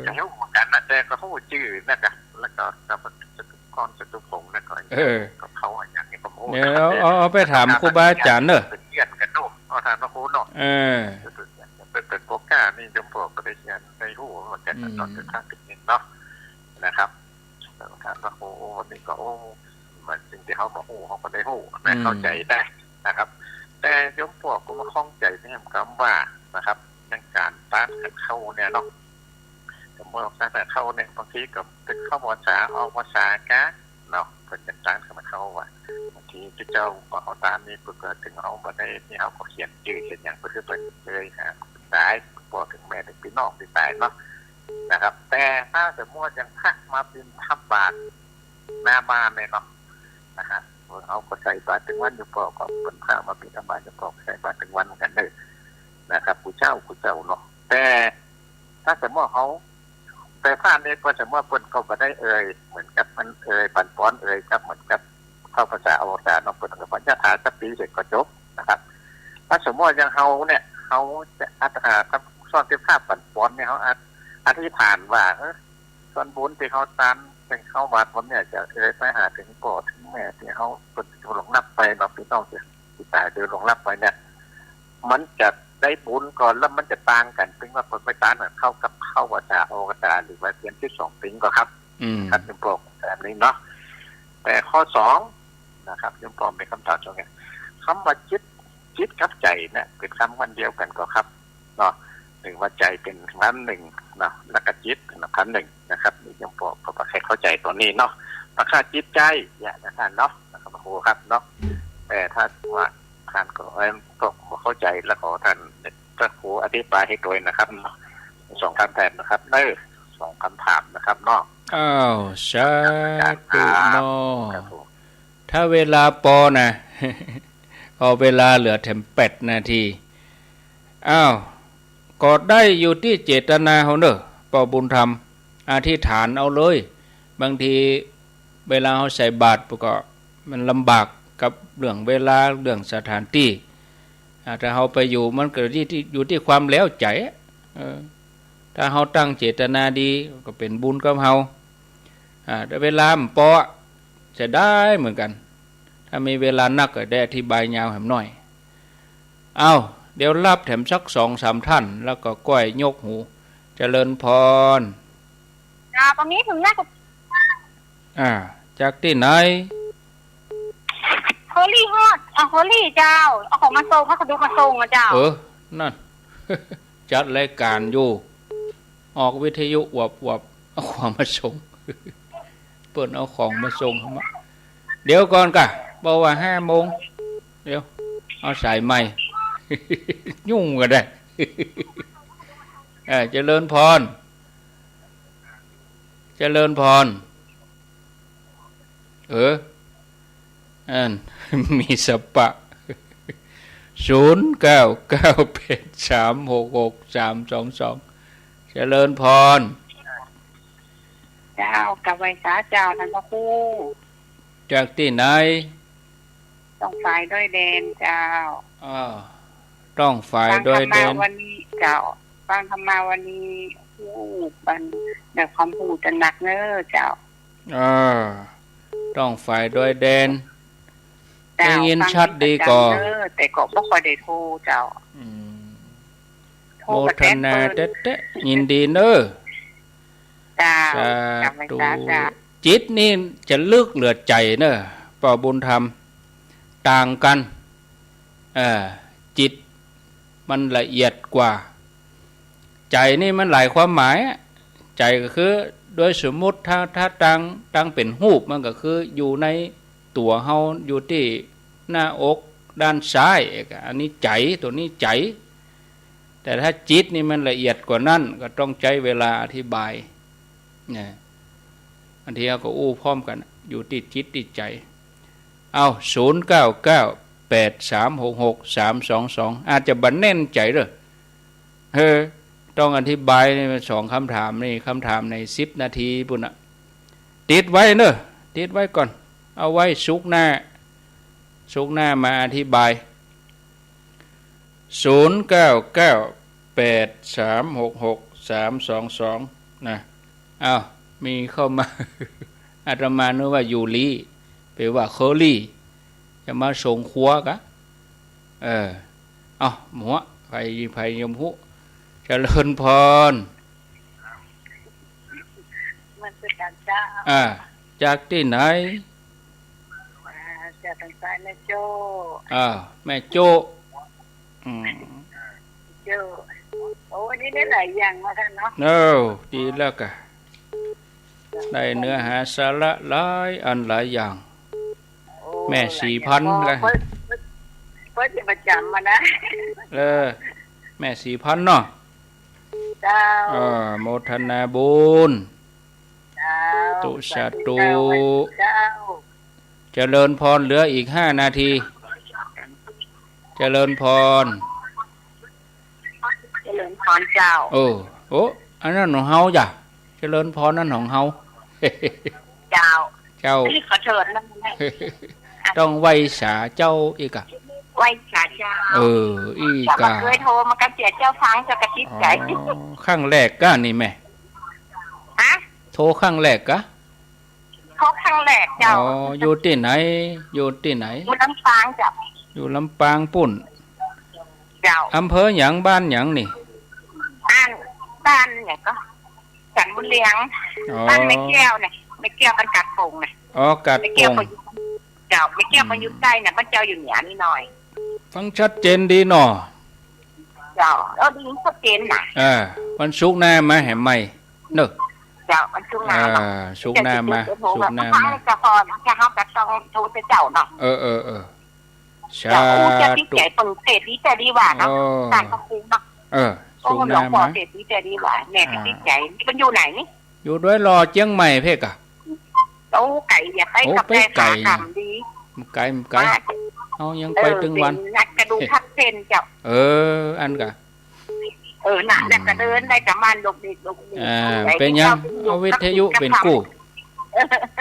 จะให้หูกันนะแต่ก็หูจื่อนะกันแล้วก็จะตุกรจะตุกงนั่นก็เขาอย่างนี้ผมหูเดี๋ยวเอาไปถามครูบาอาจารย์เนอะเป็นเกียนกันเนาะท่านพ่อครูเนาะเป็นโปรก้านี่จมปลอกก็ได้เขียนในหูเหมือนกันตอนจะท่าเป็นเนาะนะครับท่านพระครูวันนี้ก็มันจริงที่เขาบอกเขาก็ได้หูแต่เข้าใจได้นะครับแต่จมปลอกก็มาคล้องใจในคำว่านะครับในการต้านกันเข้าเนี่ยเนาะแต่เมื่อต้านกันเข้าเนี่ยบางทีกับเป็นเข้าภาษาเอาภาษากะเนาะเป็นการต้านกันเข้าว่าบางทีเจ้าก็เอาตามนี้เกิดถึงเอามาได้ที่เขาก็เขียนจื่อเขียนอย่างก็คือเป็นเลยครับตายบอกถึงแม่ถึงพี่น้องที่ตายเนาะนะครับแต่ถ้าสมมติยังพักมาเป็นทับบาทหน้าบ้านเลยเนาะนะครับเอาก็ใส่บาทถึงวันอยู่ปอกก็เป็นข้าวมาเป็นทับบาทจะปอกใส่บาทถึงวันกันเลยนะครับผู้เจ้าเนาะแต่ถ้าสมมติเขาแต่ผ่านเนี่ยก็สมมติคนเขาก็ได้เหมือนกับมันปั่นป้อนครับเหมือนกับเข้าภาษาอวตารเนาะเป็นกับปัญญาถาสักปีเสร็จก็จบนะครับถ้าสมมติยังเขาเนี่ยเขาจะอัตราครับซ่อนเสื้อผ้าปั่นป้อนเนี่ยเขาอธิษฐานว่าส่วนบุญที่เขาตามเป็นเข้าวัดผมเนี่ยจะไปหาถึงพ่อถึงแม่ที่เขาเป็นหลงรับไปเราพี่น้องที่ตายเดินหลงรับไปเนี่ยมันจะได้บุญก่อนแล้วมันจะต่างกันถึงว่าคนไม่ต่างเข้ากับเข้าวัฏโอกตาหรือว่าเทียนที่2 ปีก็ครับครับเป็นปลอกแบบนี้เนาะแต่ข้อ2นะครับยังปลอมเป็นคำถามตรงนี้คำว่าจิตกับใจเนี่ยเป็นคำวันเดียวกันก็ครับเนาะหนึ่งว่าใจเป็นคำหนึ่งเนาะแล้วก็จิตเป็นคำหนึ่งนะครับนี่ยังบอกเพราะว่าใครเข้าใจตัวนี้เนาะราคาจิตใจอย่างนั้นเนาะนะครับโอ้ครับเนาะแต่ถ้าว่าท่านก็ต้องเข้าใจแล้วขอท่านพระครูอธิบายให้ด้วยนะครับเนาะ2 คำแทนนะครับเนอ2 คำถามนะครับเนาะสาธุเนาะถ้าเวลาปอนะพอเวลาเหลือแถม8 นาทีก็ได้อยู่ที่เจตนาเขาเนอะปอบุญธรรมอธิษฐานเอาเลยบางทีเวลาเขาใส่บาตรก็มันลำบากกับเรื่องเวลาเรื่องสถานที่ถ้าเขาไปอยู่มันเกิดอยู่ที่ความแล้วใจถ้าเขาตั้งเจตนาดีก็เป็นบุญกับเขาแต่เวลาปอจะได้เหมือนกันถ้ามีเวลานักก็ได้อธิบายยาวแหมหน่อยเดี๋ยวรับแถมสัก2-3 ท่านแล้วก็ก้อยยกหูเจริญพรตอนนี้ถึงแม่กับจากที่ไหนโฮลี่ฮอดโฮลี่เจ้าเอาของมาส่งเขาดูมาส่งเจ้านั่น จัดรายการอยู่ออกวิทยุวับเอาของมาส่งเปิดเอาของมาส่งเดี๋ยวก่อนกะบอกว่า5 โมงเดี๋ยวเอาสายใหม่ ยุ่งกันได้เจริญพร อัน มีสปะ0998366322เจริญพรเจ้ากับไว้สาเจ้าท่านพระครู จากที่ไหนต้องฝ่ายด้วยแดนเจ้าต้องฝ่ายด้วยแดนวันนี้เจ้าฟังธรรมาวันนี้พูดบันเดี๋ยวความพูดจะหนักเน้อเจ้าต้องฝ่ายด้วยแดนได้ยินชัดดีก่อแต่ก็บ่ค่อยได้โทรเจ้าโมทนาเต๊ะยินดีเน้อจ้าจิตนี่จะลึกเหลือใจเน้อป่าบุญธรรมต่างกันจิตมันละเอียดกว่าใจนี่มันหลายความหมายใจก็คือโดยสมมุติถ้าตั้งเป็นรูปมันก็คืออยู่ในตัวเฮาอยู่ที่หน้าอกด้านซ้ายอันนี้ใจตัวนี้ใจแต่ถ้าจิตนี่มันละเอียดกว่านั้นก็ต้องใช้เวลาอธิบายเนี่ยอันที่เราก็อู้พร้อมกันอยู่ที่จิตที่ใจเอา0998366322อาจจะบันแน่นใจเด้อต้องอธิบายใน2คำถามนี่คำถามใน10นาทีปุ่นน่ะติดไว้เนอะติดไว้ก่อนเอาไว้สุกหน้ามาอธิบาย0998366322นะอ้าวมีเข้ามา อาตมานึกว่ายูรีแปลว่าเคอรี่จะมาส่งครัวกะเอาหมัวไผยมหุเจริญพรมันเป็นการจ้าจากที่ไหนจากทางซ้ายแม่โจ้แม่โจ้โจ้โอ้วันนี้ได้หลายอย่างมาท่านเนาะดีแล้วกะได้เนื้อหาสาระหลายอันหลายอย่างแม่4,000กันเพิ่นจะประจำมานะแม่4,000เนาะเจ้าโมทนาบุญตุสาตุเจริญพรเหลืออีก5นาทีเจริญพรเจ้าโอ้อันนั้นของเฮาจ้ะเจริญพรนั่นของเฮาเจ้าขอเชิญนั่นต้องไหว้สาเจ้าอีกอะไหว้สาเจ้าอีกะเคยโทรมากระเจียเจ้าฟังจะกระติบใจครั้งแรกก็นี่แม่โทรครั้งแรกกะโทรครั้งแรกเจ้าอยู่ที่ไหนอยู่ลำปางจ้ะอยู่ลำปางปุ่นเจ้าอำเภอหยังบ้านหยังนี่บ้านเนี่ยก็สันบุญเลี้ยงบ้านไม่แก้วเนี่ยไม่แก้วกันกัดปงเนี่ยกัดปงเจ้าไม่แก้วมันอยู่ใต้เนี่ยพระเจ้าอยู่เหนือนี่หน่อยฟังชัดเจนดีหนอเจ้าดีชัดเจนนะวันศุกร์หน้ามาแห่ใหม่เนอะเจ้าวันศุกร์หน้าศุกร์หน้ามาจะพอจะเข้ากับต้องโทรไปเจ้าเนาะชาจะที่ใจปึงเศษที่จะดีกว่าเนาะต่างกับคุณเนาะศุกร์หน้ามาเศษที่จะดีกว่าแม่ที่ใจมันอยู่ไหนนี่อยู่ด้วยรอเจียงใหม่เพ่กะโอ้ไก่อย่าไปกับแม่ขากำดีไก่เอายังไปถึงวันนักกระดูกทับเส้นเจ้าอันกะหนักแต่กระเดินได้กับมันลกดีเป็นยังเอาวิทยุเป็นกู้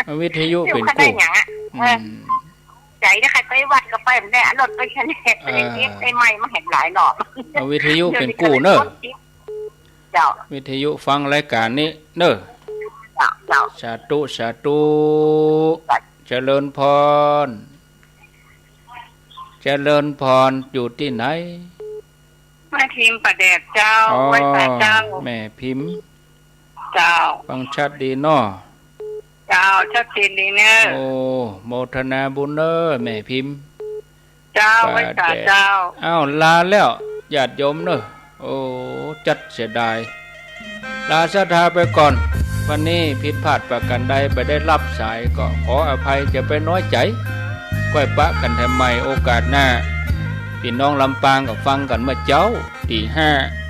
เอาวิทยุเป็นกู้ใจถ้าใครไปวัดก็ไปไม่ได้รถไปชนไปเรียกได้ไหมมาเห็นหลายหนอเอาวิทยุเป็นกู้เนอะวิทยุฟังรายการนี้เนอะสาธุเจริญพรอยู่ที่ไหนแม่พิมพ์ประเดชเจ้าไว้แต่เจ้าแม่พิมพ์เจ้าฟังชัดดีเนาะเจ้าชัดเจนดีเนอะโมทนาบุญเนอแม่พิมพ์เจ้าไว้แต่เจ้าลาแล้วญาติโยมเนอะจัดเสียดายลาศรัทธาไปก่อนวันนี้ผิดพลาดประการใดไม่ได้รับสายก็ขออภัยจะไปน้อยใจก้อยปะกันทำไมโอกาสหน้าพี่น้องลำปางก็ฟังกันเมื่อเจ้าตี 5